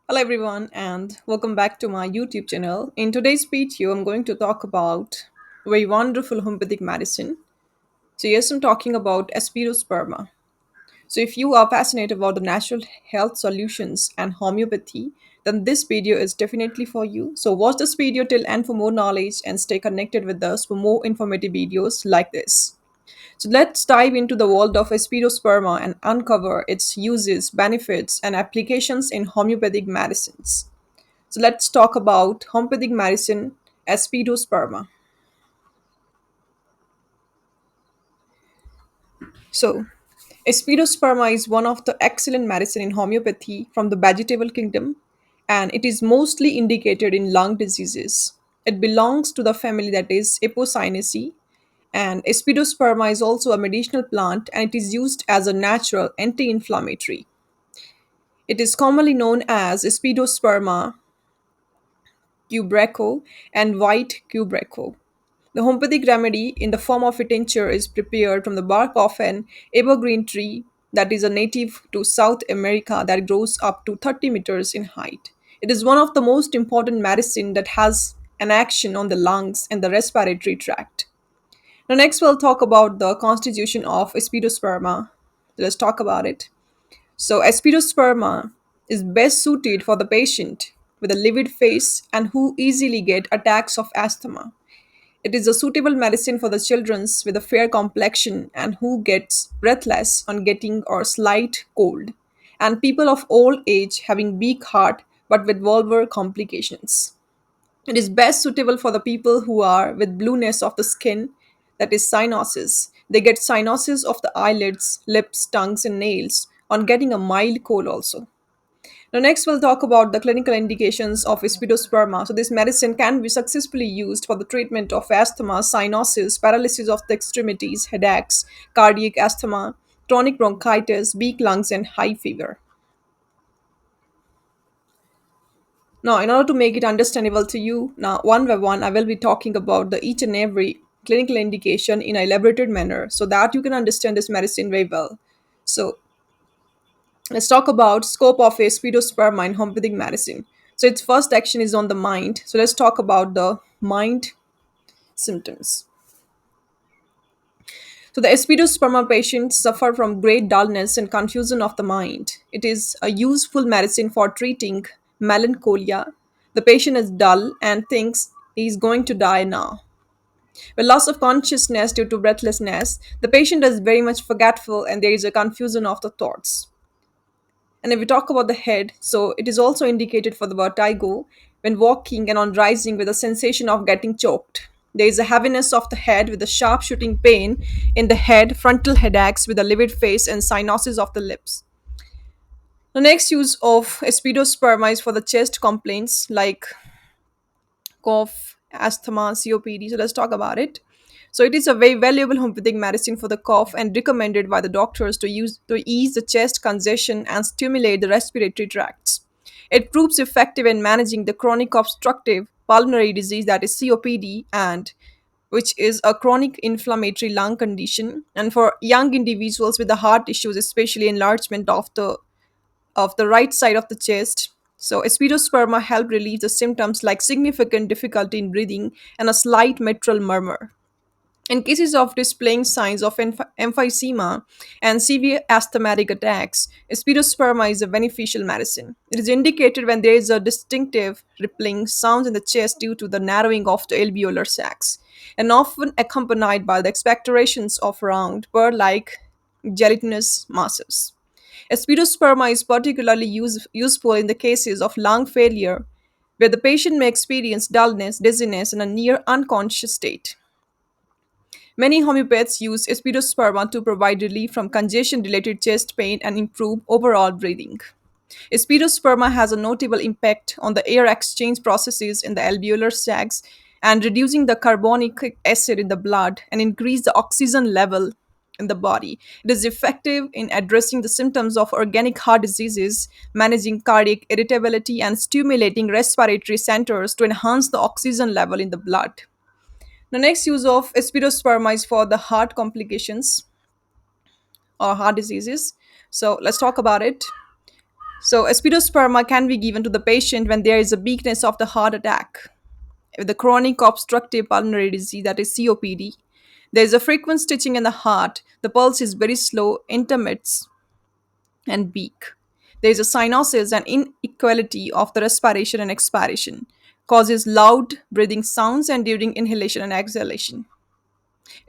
Hello, everyone, and welcome back to my YouTube channel. In today's video, I'm going to talk about very wonderful homeopathic medicine. So, yes, I'm talking about Aspidosperma. So, if you are fascinated about the natural health solutions and homeopathy, then this video is definitely for you. So, watch this video till end for more knowledge and stay connected with us for more informative videos like this. So let's dive into the world of Aspidosperma and uncover its uses, benefits, and applications in homeopathic medicines. So let's talk about homeopathic medicine, Aspidosperma. So, Aspidosperma is one of the excellent medicine in homeopathy from the vegetable kingdom, and it is mostly indicated in lung diseases. It belongs to the family that is Apocynaceae, and Aspidosperma is also a medicinal plant and it is used as a natural anti-inflammatory. It is commonly known as Aspidosperma Quebracho and white Quebracho. The homeopathic remedy in the form of a tincture is prepared from the bark of an evergreen tree that is a native to South America that grows up to 30 meters in height. It is one of the most important medicine that has an action on the lungs and the respiratory tract. Now next we'll talk about the constitution of Aspidosperma. Let's talk about it. So, Aspidosperma is best suited for the patient with a livid face and who easily get attacks of asthma. It is a suitable medicine for the children with a fair complexion and who gets breathless on getting or slight cold, and people of old age having weak heart but with vulvar complications. It is best suitable for the people who are with blueness of the skin, that is cyanosis. They get cyanosis of the eyelids, lips, tongues, and nails on getting a mild cold also. Now, next we'll talk about the clinical indications of Aspidosperma. So, this medicine can be successfully used for the treatment of asthma, cyanosis, paralysis of the extremities, headaches, cardiac asthma, chronic bronchitis, weak lungs, and high fever. Now, in order to make it understandable to you, now one by one, I will be talking about the each and every clinical indication in a elaborated manner so that you can understand this medicine very well. So, let's talk about scope of a speedosperma in homeopathic medicine. So, its first action is on the mind. So, let's talk about the mind symptoms. So, the Aspidosperma patients suffer from great dullness and confusion of the mind. It is a useful medicine for treating melancholia. The patient is dull and thinks he is going to die now. With loss of consciousness due to breathlessness, the patient is very much forgetful and there is a confusion of the thoughts. And if we talk about the head, so it is also indicated for the vertigo when walking and on rising with a sensation of getting choked. There is a heaviness of the head with a sharp shooting pain in the head, frontal headaches with a livid face, and cyanosis of the lips. The next use of Aspidosperma is for the chest complaints like cough, asthma, COPD. So let's talk about it. So it is a very valuable homeopathic medicine for the cough and recommended by the doctors to use to ease the chest congestion and stimulate the respiratory tracts. It proves effective in managing the chronic obstructive pulmonary disease that is COPD and which is a chronic inflammatory lung condition, and for young individuals with the heart issues, especially enlargement of the right side of the chest. So, Aspidosperma help relieve the symptoms like significant difficulty in breathing and a slight mitral murmur. In cases of displaying signs of emphysema and severe asthmatic attacks, Aspidosperma is a beneficial medicine. It is indicated when there is a distinctive rippling sound in the chest due to the narrowing of the alveolar sacs, and often accompanied by the expectorations of round, pearl-like gelatinous masses. Aspidosperma is particularly useful in the cases of lung failure, where the patient may experience dullness, dizziness, and a near unconscious state. Many homeopaths use Aspidosperma to provide relief from congestion related chest pain and improve overall breathing. Aspidosperma has a notable impact on the air exchange processes in the alveolar sacs and reducing the carbonic acid in the blood and increase the oxygen level in the body. It is effective in addressing the symptoms of organic heart diseases, managing cardiac irritability, and stimulating respiratory centers to enhance the oxygen level in the blood. The next use of Aspidosperma is for the heart complications or heart diseases. So let's talk about it. So, Aspidosperma can be given to the patient when there is a weakness of the heart attack, with the chronic obstructive pulmonary disease, that is COPD. There is a frequent stitching in the heart. The pulse is very slow, intermits, and weak. There is a cyanosis and inequality of the respiration and expiration, causes loud breathing sounds and during inhalation and exhalation.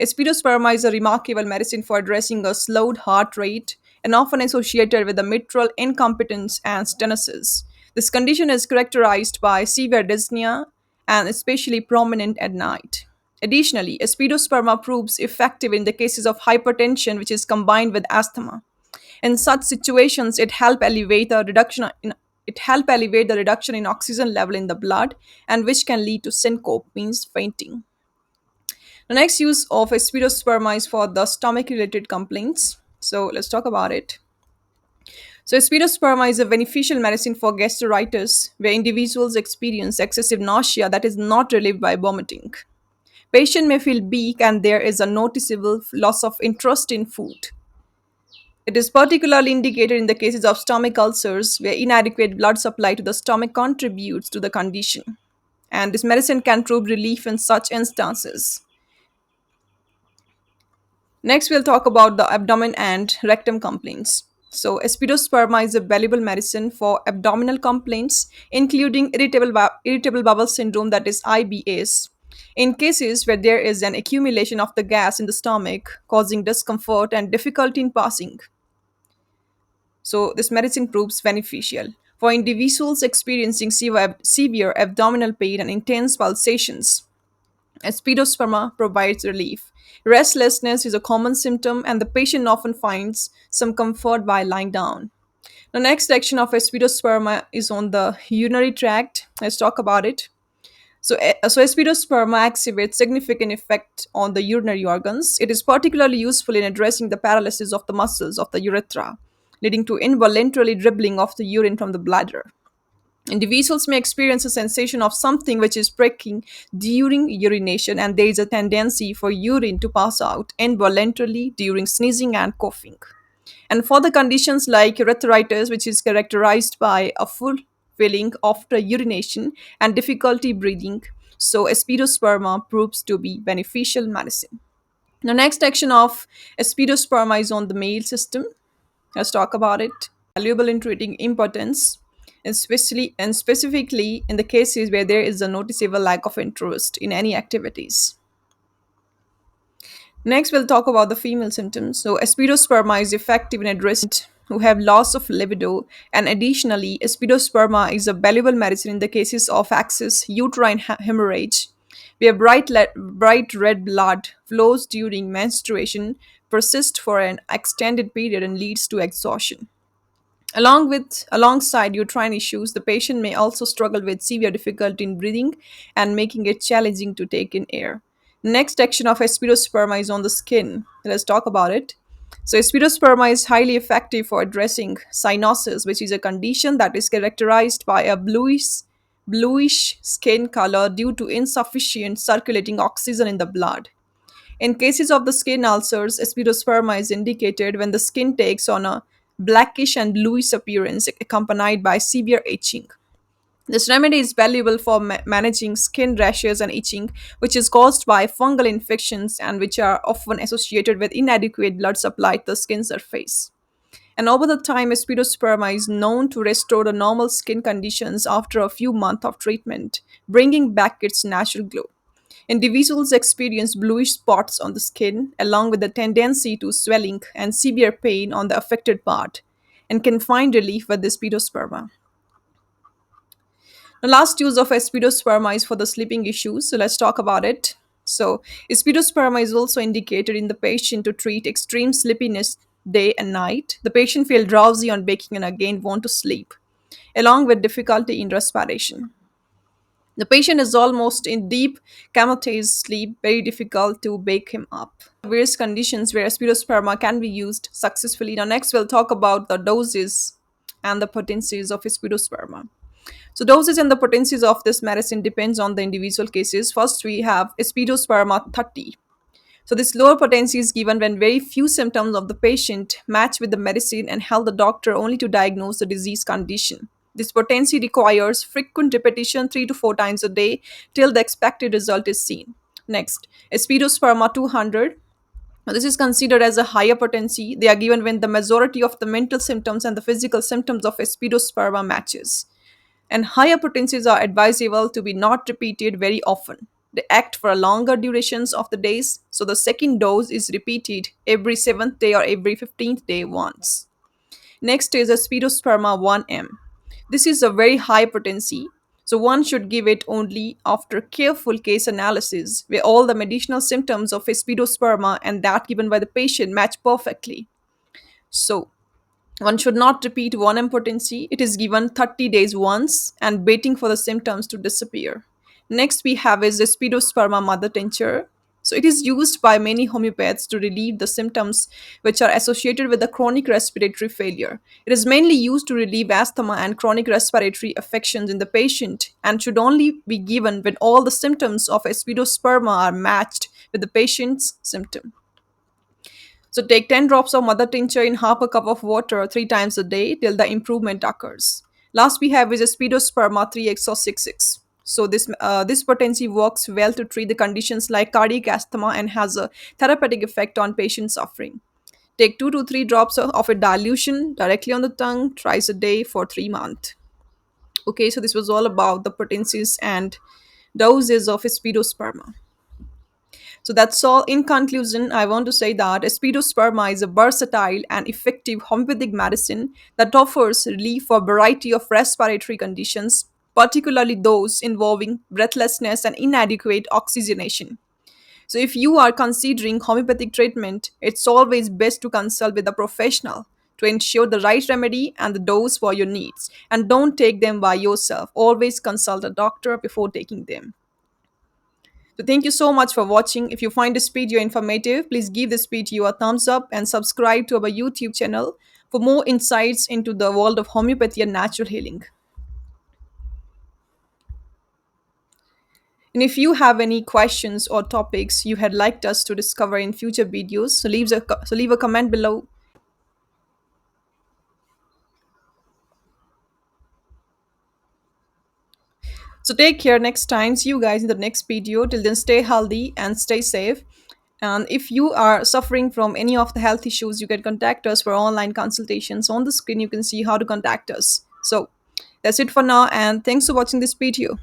Aspidosperma is a remarkable medicine for addressing a slowed heart rate and often associated with the mitral incompetence and stenosis. This condition is characterized by severe dyspnea and especially prominent at night. Additionally, aspidosperma proves effective in the cases of hypertension which is combined with asthma. In such situations, it help elevate the reduction in oxygen level in the blood and which can lead to syncope, means fainting. The next use of Aspidosperma is for the stomach related complaints. So let's talk about it. So Aspidosperma is a beneficial medicine for gastritis where individuals experience excessive nausea that is not relieved by vomiting. Patient may feel weak and there is a noticeable loss of interest in food. It is particularly indicated in the cases of stomach ulcers where inadequate blood supply to the stomach contributes to the condition. And this medicine can prove relief in such instances. Next, we'll talk about the abdomen and rectum complaints. So, Aspidosperma is a valuable medicine for abdominal complaints, including irritable bowel syndrome, that is IBS. In cases where there is an accumulation of the gas in the stomach, causing discomfort and difficulty in passing. So, this medicine proves beneficial. For individuals experiencing severe abdominal pain and intense pulsations, Aspidosperma provides relief. Restlessness is a common symptom, and the patient often finds some comfort by lying down. The next section of Aspidosperma is on the urinary tract. Let's talk about it. So Aspidosperma exhibits significant effect on the urinary organs. It is particularly useful in addressing the paralysis of the muscles of the urethra, leading to involuntary dribbling of the urine from the bladder. Individuals may experience a sensation of something which is pricking during urination, and there is a tendency for urine to pass out involuntarily during sneezing and coughing. And for the conditions like urethritis, which is characterized by a full filling after urination and difficulty breathing, so Aspidosperma proves to be beneficial medicine. The next section of Aspidosperma is on the male system. Let's talk about it. Valuable in treating impotence, and specifically in the cases where there is a noticeable lack of interest in any activities. Next, we'll talk about the female symptoms. So, Aspidosperma is effective in addressing who have loss of libido, and additionally, Aspidosperma is a valuable medicine in the cases of excess uterine hemorrhage, where bright red blood flows during menstruation, persists for an extended period, and leads to exhaustion. Alongside uterine issues, the patient may also struggle with severe difficulty in breathing and making it challenging to take in air. Next section of Aspidosperma is on the skin. Let's talk about it. So, Aspidosperma is highly effective for addressing cyanosis, which is a condition that is characterized by a bluish skin color due to insufficient circulating oxygen in the blood. In cases of the skin ulcers, Aspidosperma is indicated when the skin takes on a blackish and bluish appearance accompanied by severe itching. This remedy is valuable for managing skin rashes and itching, which is caused by fungal infections and which are often associated with inadequate blood supply to the skin surface. And over the time, Aspidosperma is known to restore the normal skin conditions after a few months of treatment, bringing back its natural glow. Individuals experience bluish spots on the skin, along with a tendency to swelling and severe pain on the affected part, and can find relief with the Aspidosperma. The last use of Aspidosperma is for the sleeping issues, so let's talk about it. So, Aspidosperma is also indicated in the patient to treat extreme sleepiness day and night. The patient feels drowsy on waking and again want to sleep, along with difficulty in respiration. The patient is almost in deep comatose sleep, very difficult to wake him up. Various conditions where Aspidosperma can be used successfully. Now, next, we'll talk about the doses and the potencies of Aspidosperma. So, doses and the potencies of this medicine depends on the individual cases. First, we have Aspidosperma 30. So this lower potency is given when very few symptoms of the patient match with the medicine and help the doctor only to diagnose the disease condition. This potency requires frequent repetition 3 to 4 times a day till the expected result is seen. Next, Aspidosperma 200. Now, this is considered as a higher potency. They are given when the majority of the mental symptoms and the physical symptoms of Aspidosperma matches. And higher potencies are advisable to be not repeated very often. They act for longer durations of the days, so the second dose is repeated every 7th day or every 15th day once. Next is Aspidosperma 1M. This is a very high potency, so one should give it only after careful case analysis where all the medicinal symptoms of Aspidosperma and that given by the patient match perfectly. So, one should not repeat 1M potency. It is given 30 days once and waiting for the symptoms to disappear. Next, we have is the Spidosperma mother tincture. So, it is used by many homeopaths to relieve the symptoms which are associated with the chronic respiratory failure. It is mainly used to relieve asthma and chronic respiratory affections in the patient and should only be given when all the symptoms of Aspidosperma are matched with the patient's symptom. So take 10 drops of mother tincture in half a cup of water 3 times a day till the improvement occurs. Last we have is Aspidosperma 3x or 6x. So this potency works well to treat the conditions like cardiac asthma and has a therapeutic effect on patient suffering. Take 2 to 3 drops of a dilution directly on the tongue twice a day for 3 months. Okay, so this was all about the potencies and doses of Aspidosperma. So that's all. In conclusion, I want to say that Aspidosperma is a versatile and effective homeopathic medicine that offers relief for a variety of respiratory conditions, particularly those involving breathlessness and inadequate oxygenation. So if you are considering homeopathic treatment, it's always best to consult with a professional to ensure the right remedy and the dose for your needs. And don't take them by yourself. Always consult a doctor before taking them. So thank you so much for watching. If you find this video informative, please give this video a thumbs up and subscribe to our YouTube channel for more insights into the world of homeopathy and natural healing. And if you have any questions or topics you had liked us to discover in future videos, so leave a comment below. So take care next time. See you guys in the next video. Till then, stay healthy and stay safe. And if you are suffering from any of the health issues, you can contact us for online consultations. On the screen, you can see how to contact us. So that's it for now. And thanks for watching this video.